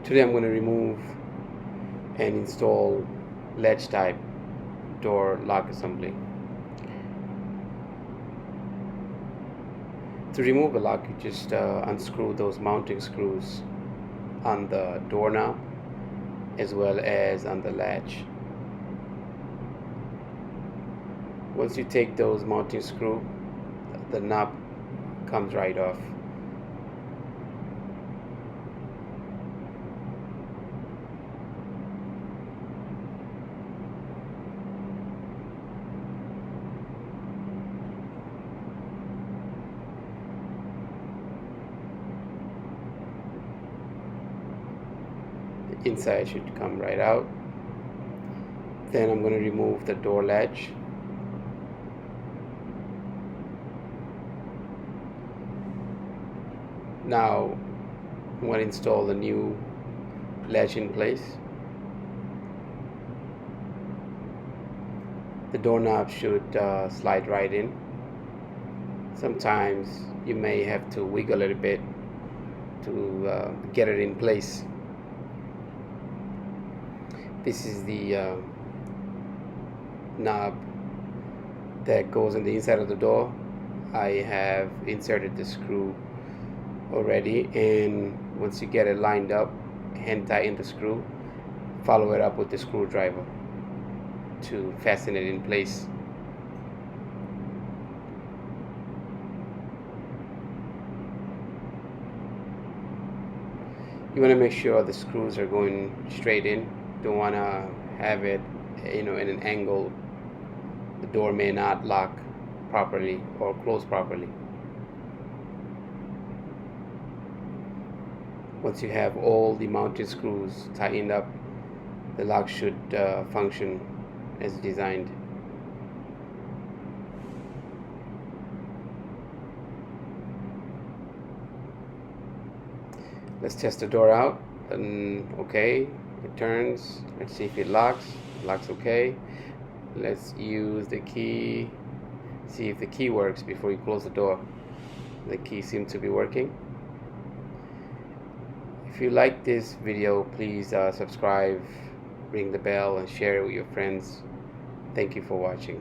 Today I'm going to remove and install latch type door lock assembly. To remove a lock, you just unscrew those mounting screws on the doorknob as well as on the latch. Once you take those mounting screw, the knob comes right off. The inside should come right out. Then I'm going to remove the door latch. Now I'm going to install the new latch in place. The doorknob should slide right in. Sometimes you may have to wiggle a little bit to get it in place. This is the knob that goes on the inside of the door. I have inserted the screw already, and once you get it lined up, hand tighten the screw, follow it up with the screwdriver to fasten it in place. You want to make sure the screws are going straight in. Don't want to have it in an angle. The door may not lock properly or close properly. Once you have all the mounted screws tightened up, the lock should function as designed. Let's test the door out. And okay, it turns. Let's see if it locks. It locks okay. Let's use the key. See if the key works before you close the door. The key seems to be working. If you like this video, please subscribe, ring the bell, and share it with your friends. Thank you for watching.